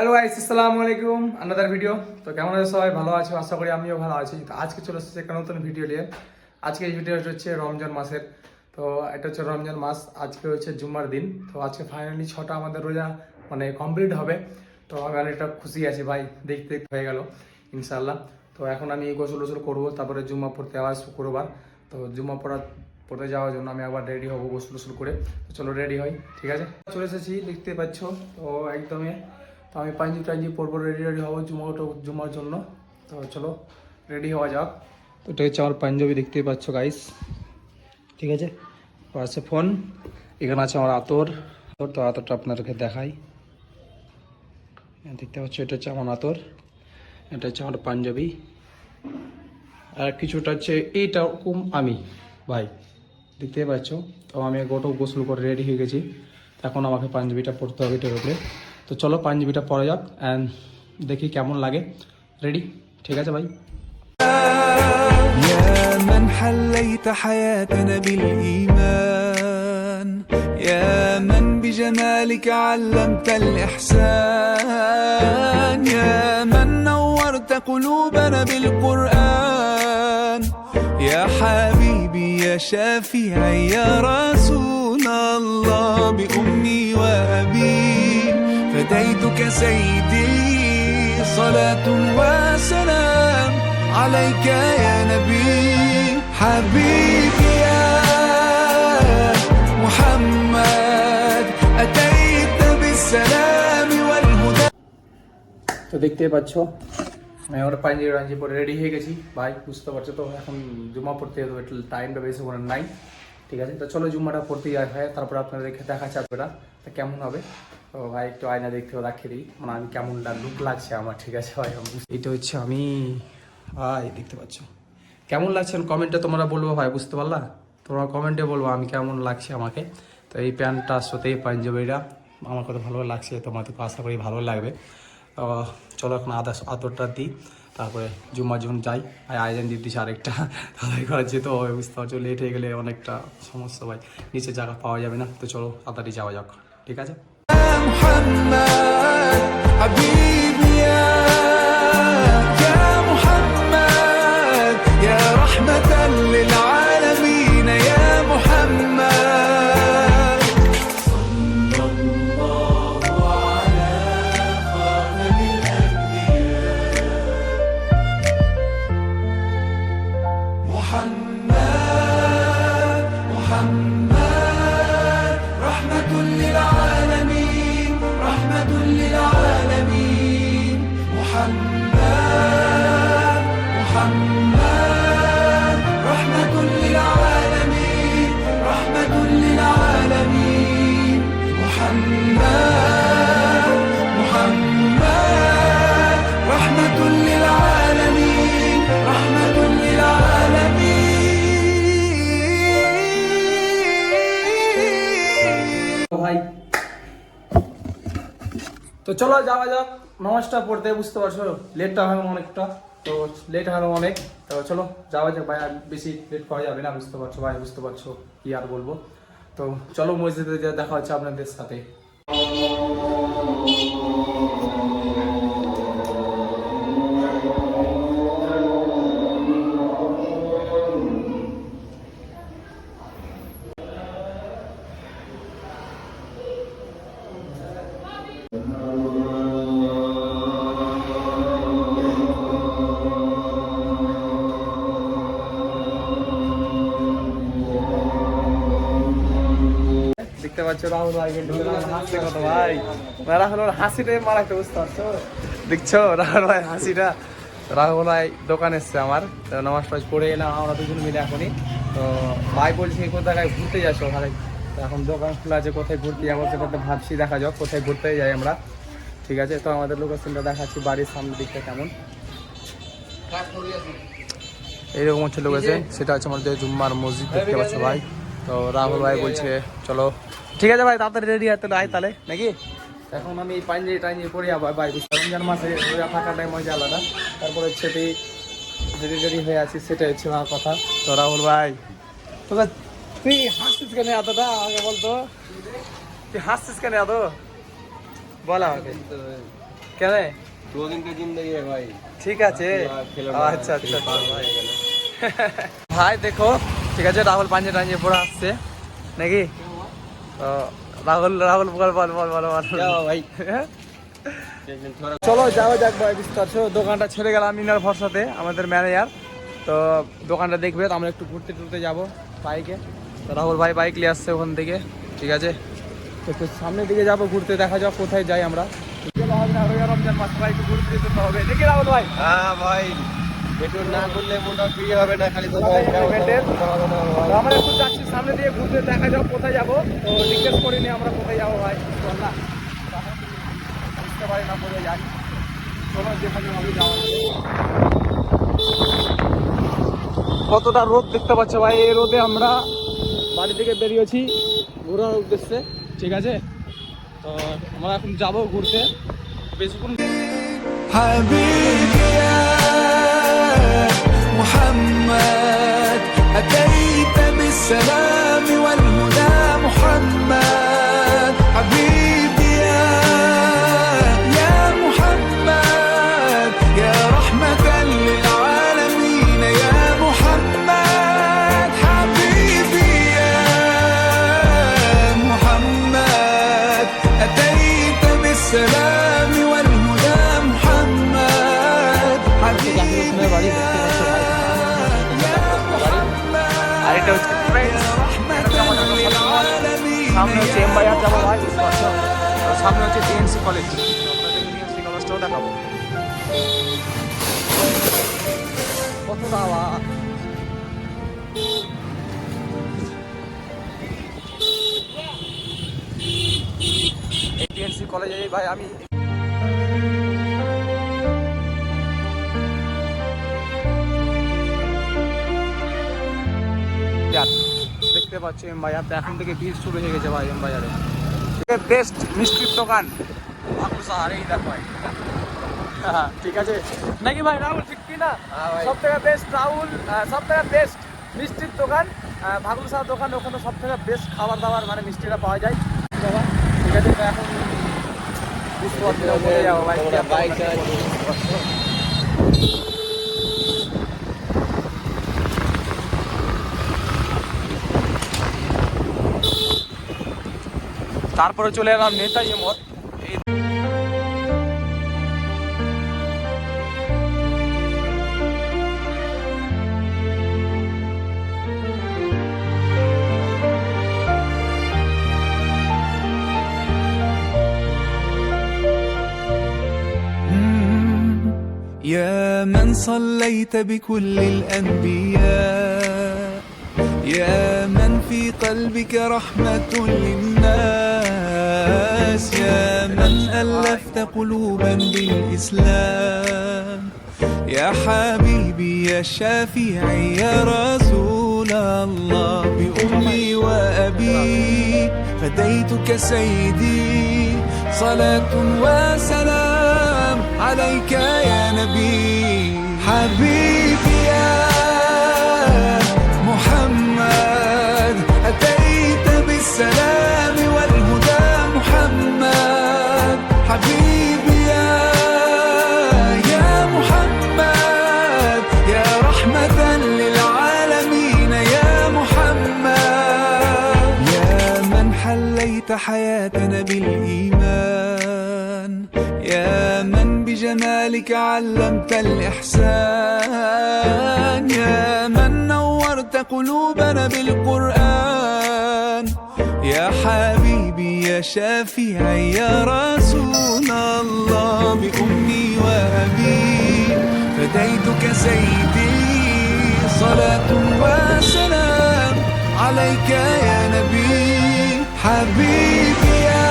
Hello guys, আসসালামু আলাইকুম। Another video. তো কেমন আছো সবাই? ভালো আছো? আশা করি আমিও ভালো আছি। তো আজকে চলে এসেছে একটা নতুন ভিডিও নিয়ে। আজকে এই ভিডিওটা হচ্ছে রমজান মাসের। তো এটা হচ্ছে রমজান মাস, আজকে হচ্ছে জুম্মার দিন। তো আজকে ফাইনালি 6টা আমাদের রোজা মানে কমপ্লিট হবে। তো আমি অনেকটা খুশি আছি ভাই, দেখতে দেখতে হয়ে গেল ইনশাআল্লাহ। তো এখন আমি গোসল টোসল করবো, তারপরে জুম্মা পড়তে আবার শুক্রবার। তো জুম্মা পড়তে যাওয়ার জন্য আমি আবার রেডি হবো গোসল টোসল করে। তো চলো রেডি হই, ঠিক আছে? চলে এসেছি, দেখতে পাচ্ছ। তো একদমই তো আমি পাঞ্জি টাঞ্জি পরবো, রেডি হবো জুমার জন্য। তো চলো রেডি হওয়া যাক। তো এটা হচ্ছে আমার পাঞ্জাবি, দেখতেই পাচ্ছ গাইস, ঠিক আছে? পাশে ফোন, এখানে আছে আমার আতর। তো আতরটা আপনাদেরকে দেখাই, দেখতে পাচ্ছ, এটা হচ্ছে আমার আতর, এটা হচ্ছে আমার পাঞ্জাবি। আর কিছুটা হচ্ছে এইরকম আমি ভাই, দেখতেই পাচ্ছ। তো আমি গোটা গোসল করে রেডি হয়ে গেছি। এখন আমাকে পাঞ্জাবিটা পরতে হবে এটার উপরে। তো চলো পাঞ্জাবিটা পরা যাক অ্যান্ড দেখি কেমন লাগে। রেডি, ঠিক আছে ভাই? يا من حليت حياتنا بالإيمان، يا من بجمالك علمت الإحسان، يا من نورت قلوبنا بالقرآن، يا حبيبي يا شافعي يا رسول الله، بأمي وأبي فديتك سيدي، صلاة وسلام عليك يا نبي حبيبي يا محمد، أتيت بالسلام والهدى। তো দেখতেই পাচ্ছ আমি আমার পাঞ্জাবি পরে রেডি হয়ে গেছি ভাই, বুঝতে পারছো তো। এখন জুম্মা পড়তে হবে, একটু টাইমটা বেশি করে নাই, ঠিক আছে? তো চলো জুম্মাটা পড়তে যাওয়া হয়, তারপর আপনাদেরকে দেখাচ্ছে আপনারা তা কেমন হবে। তো ভাই একটু আয়না দেখতে রাখিয়ে দিই, মানে আমি কেমন লুক লাগছে আমার, ঠিক আছে ভাই? এটা হচ্ছে আমি ভাই, দেখতে পাচ্ছ কেমন লাগছে কমেন্টে তোমরা বলবো ভাই, বুঝতে পারলা? তোমরা কমেন্টে বলবো আমি কেমন লাগছে আমাকে। তো এই প্যান্টটার সাথে পাঞ্জাবিটা আমার কত ভালো লাগছে, তোমাদের আশা করি ভালো লাগবে। চলো এখন আদরটা দিই, তারপরে জুম্মা যাই। আর আয়োজন দিয়ে দিচ্ছি আরেকটা, তাড়াতাড়ি করা যেতে হবে, বুঝতে পারছো? লেট হয়ে গেলে অনেকটা সমস্যা ভাই, নিচে জায়গা পাওয়া যাবে না। তো চলো তাড়াতাড়ি যাওয়া যাক, ঠিক আছে? محمد حبيبي يا محمد، يا رحمة للعالمين يا محمد، صلى الله على خاتم الأنبياء محمد، محمد رحمة للعالمين، رحمة للعالمين محمد، محمد رحمة للعالمين، رحمة للعالمين محمد، محمد رحمة للعالمين، رحمة للعالمين। ভাই তো চলো যাওয়া যাক নামাজটা পড়তে, বুঝতে পারছো লেটটা হবে অনেকটা, তো লেট হবে অনেক। তো চলো যাওয়া যাক ভাই, আর বেশি লেট করা যাবে না, বুঝতে পারছো ভাই, বুঝতে পারছো কি আর বলবো। তো চলো মসজিদে দেখা হচ্ছে আপনাদের সাথে। দেখতে পাচ্ছ রাহুল ভাই হাসছে কত ভাই, রাহুল হাসিটাই মারাইতে, বুঝতে পারছো? দেখছো রাহুল ভাই হাসিটা? রাহুল ভাই দোকান এসছে আমার, তো নামাজ টাজ পড়ে এলাম আমরা দুজন মিলে এখনই। তো ভাই বলছি কোথায় ঘুরতে যাচ্ছ ভাই? তো এখন দোকান খোলা আছে, কোথায় ঘুরতে যাবো সেটা তো ভাবছি, দেখা যাক কোথায় ঘুরতে যাই আমরা, ঠিক আছে? তো আমাদের লোকেশনটা দেখাচ্ছি, বাড়ির সামনের দিকটা কেমন এইরকম হচ্ছে লোকেশন, সেটা হচ্ছে আমাদের জুম্মার মসজিদ, দেখতে পাচ্ছ ভাই। তো রাহুল ভাই বলছে চলো, ঠিক আছে ভাই তাড়াতাড়ি রেডি হতে আয় তাহলে নাকি। এখন আমি পাঞ্জাবি টাঞ্জাবি পরে আবার ভাই, রমজান মাসে রোজা থাকাটাই মজা আলাদা। তারপরে হচ্ছে রেডি হয়ে আছি, সেটাই হচ্ছে আমার কথা। তো রাহুল ভাই তোকে তুই হাসছিস কেন এতটা, আমাকে বলতো তুই হাসছিস কেন এত, বল আমাকে। কেন? 2 दिन की जिंदगी है भाई। ঠিক আছে, খেলো আচ্ছা আচ্ছা ভাই দেখো, ঠিক আছে, রাহুল পাঞ্জে টাঞ্জে পড়ে আসছে নাকি? তো রাহুল রাহুল বল বল বল বল বল क्या हुआ भाई? थोड़ा চলো যাওয়া যাক ভাই বিস্তার। দোকানটা ছেড়ে গেলাম ইনার ভরসাতে, আমাদের ম্যানেজার তো দোকানটা দেখবে, তো আমরা একটু ঘুরতে টুরতে যাবো বাইকে। তো রাহুল ভাই বাইক নিয়ে আসছে ওখান থেকে, ঠিক আছে, তো একটু সামনের দিকে যাবো ঘুরতে, দেখা যাক কোথায় যাই আমরা। রমজান মাস ভাই একটু ঘুরতে যেতে হবে নাকি রাহুল ভাই? हाँ भाई, পেট্রোল না করলে মোটা ফ্রি হবে না, খালি তো তো আমরা একটু যাচ্ছি সামনে দিয়ে ঘুরতে, দেখা যাক কোথায় যাবো। তো জিজ্ঞেস করিনি আমরা কোথায় যাবো ভাই, চল না বুঝতে পারি না কোথায় যাই। চলো যেখানে হবে যাওয়া যাবে। কতটা রোদ দেখতে পাচ্ছ ভাই, এই রোদে আমরা বাড়ি থেকে বেরিয়েছি ঘোরার উদ্দেশ্যে, ঠিক আছে। তো আমরা এখন যাবো ঘুরতে, বেশিক্ষণ حبيبي يا محمد أتيت بالسلام والهدى محمد حبيبي يا محمد يا رحمة للعالمين يا محمد حبيبي يا محمد أتيت بالسلام والهدى محمد حبيبي বাড়ি দেখতে পাচ্ছ ভাই, আর এটা হচ্ছে friends। সামনে হচ্ছে এমবাইআর যাবো ভাই, বুঝতে পারছো? তো সামনে হচ্ছে ডিএনসি কলেজ, ডিএনসি কলেজটাও দেখাবো। কতটা আওয়াজ। এই ডিএনসি কলেজে ভাই আমি দেখতে পাচ্ছি এমবাইআর, তো এখন থেকে ভিড় শুরু হয়ে গেছে ভাই এমবাইআরে। বেস্ট মিষ্টির দোকান আর এই দেখ ভাই, হ্যাঁ ঠিক আছে নাকি ভাই রাহুল, ঠিক কি না? সব থেকে বেস্ট রাহুল, সব থেকে বেস্ট মিষ্টির দোকান ভাগলসার দোকান, ওখানে সব থেকে বেস্ট খাবার দাবার মানে মিষ্টিটা পাওয়া যায় বাবা, ঠিক আছে। তো এখন বুঝতে পারছি না কোথায় যাবো ভাই, বাইক তারপরে চলে এলাম নেতাজি মোড়। يا من صليت بكل الأنبياء يا من في قلبك رحمة للناس يا من ألفت قلوبا بالإسلام يا حبيبي يا شافعي يا رسول الله بأمي وأبي فديتك سيدي صلاة وسلام عليك يا نبي حبيبي يا محمد أتيت بالسلام والهدى محمد حبيبي يا محمد يا رحمة للعالمين يا محمد يا من حليت حياتنا بالإيمان يا من بجمالك علمت الإحسان يا من نورت قلوبنا بالقرآن يا حبيبي يا شافعي يا رسول الله بأمي وأبي فديتك سيدي صلاة وسلام عليك يا نبي حبيبي يا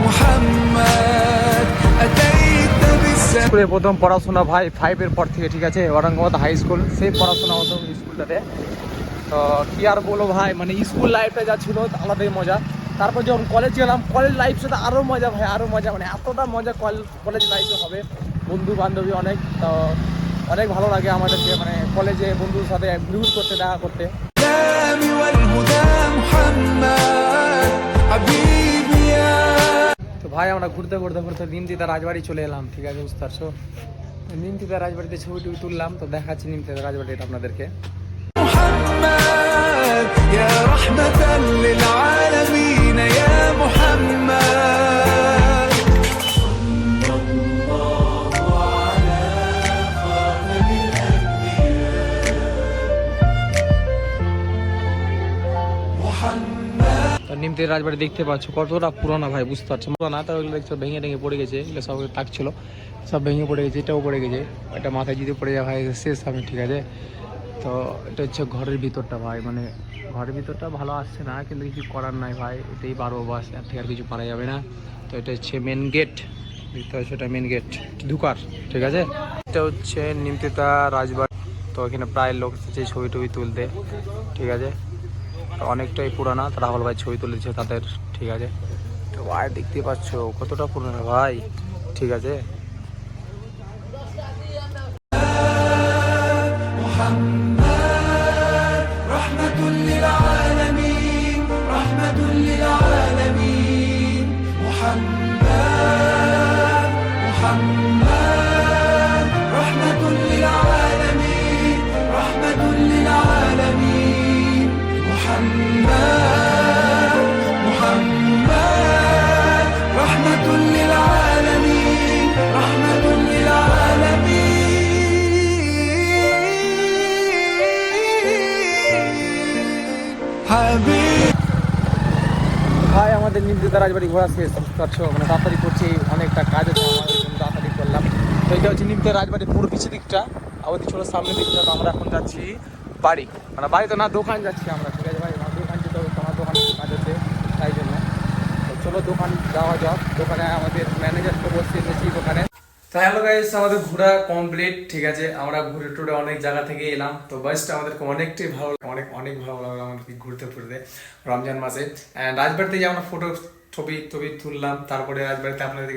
محمد أتيت بالسلام স্কুলে প্রথম পড়াশোনা ভাই 5 এর পর থেকে, ঠিক আছে, ওরাঙ্গাবাদ হাই স্কুল, সেই পড়াশোনা হতো স্কুলটাতে। তো কি আর বলো ভাই, মানে স্কুল লাইফটা যা ছিল আলাদাই মজা। তারপর যখন কলেজ গেলাম, কলেজ লাইফ সাথে আরও মজা ভাই, আরও মজা, মানে এতটা মজা কলেজ লাইফে হবে। বন্ধু বান্ধবী অনেক, তো অনেক ভালো লাগে আমাদেরকে, মানে কলেজে বন্ধুদের সাথে ঘুরঘুর করতে, দেখা করতে। والهدى محمد حبيبي يا তো ভাই আমরা ঘুরতে ঘুরতে ঘুরতে নিমতিতা রাজবাড়ি চলে এলাম, ঠিক আছে, বুঝতে পারছো। নিমতিতা রাজবাড়িতে ছবি টবি তুললাম, তো দেখাচ্ছি নিমতিতা রাজবাড়িটা আপনাদেরকে। محمد يا رحمة للعالمين يا محمد তো নিমতিতা রাজবাড়ি দেখতে পাচ্ছ কতটা পুরোনো ভাই, বুঝতে পারছো। পুরোনো তো ওগুলো দেখছো ভেঙে ভেঙে পড়ে গেছে, এগুলো সব থাকছিল, সব ভেঙে পড়ে গেছে, এটাও পড়ে গেছে, এটা মাথায় যদি পড়ে যাওয়া হয় শেষ আমি, ঠিক আছে। তো এটা হচ্ছে ঘরের ভিতরটা ভাই, মানে ঘরের ভিতরটা ভালো আসছে না, কিন্তু কিছু করার নাই ভাই, এটাই পারবো বাস, এর থেকে আর কিছু পারা যাবে না। তো এটা হচ্ছে মেন গেট, দেখতে পাচ্ছ, এটা মেন গেট ঢুকার, ঠিক আছে। এটা হচ্ছে নিমতিতা রাজবাড়ি, তো এখানে প্রায় লোক এসেছে ছবি টবি তুলতে, ঠিক আছে। তো অনেকটাই পুরানা, তো রাহুল ভাই ছবি তুলেছে তাদের, ঠিক আছে। তো ভাই দেখতে পাচ্ছ কতটা পুরানো ভাই, ঠিক আছে। رحمة للعالمين رحمة للعالمين محمد محمد رحمة للعالمين رحمة للعالمين محمد محمد رحمة للعالمين رحمة للعالمين حبيب ভাই আমাদের নিমতিতা রাজবাড়ি ঘোরা শেষ, বুঝতে পারছো, মানে তাড়াতাড়ি করছি, অনেকটা কাজ আছে আমার, ওই জন্য তাড়াতাড়ি করলাম। তো এটা হচ্ছে নিমতিতা রাজবাড়ির পুরো পিছের দিকটা, আমাদের ছোটো সামনের দিকটা। তো আমরা এখন যাচ্ছি বাড়ি, মানে বাড়ি তো না, দোকান যাচ্ছি আমরা, ঠিক আছে ভাই। আমার দোকান যেতে হবে, তোমার দোকানে কাজ আছে, তাই জন্য। তো চলো দোকান যাওয়া যাক, দোকানে আমাদের ম্যানেজার তো বসে এসেছি দোকানে। তো হ্যালো গাইস, আমাদের ঘোরা কমপ্লিট, ঠিক আছে। আমরা ঘুরে টুরে অনেক জায়গা থেকে এলাম, তো বাসটা আমাদেরকে অনেকটাই ভালো, অনেক অনেক ভালো লাগলো আমাদেরকে ঘুরতে ফুরতে রমজান মাসে। অ্যান্ড রাজবাড়িতে যে আমরা ফটো ছবি টবি তুললাম, তারপরে রাজবাড়িতে আপনাদেরকে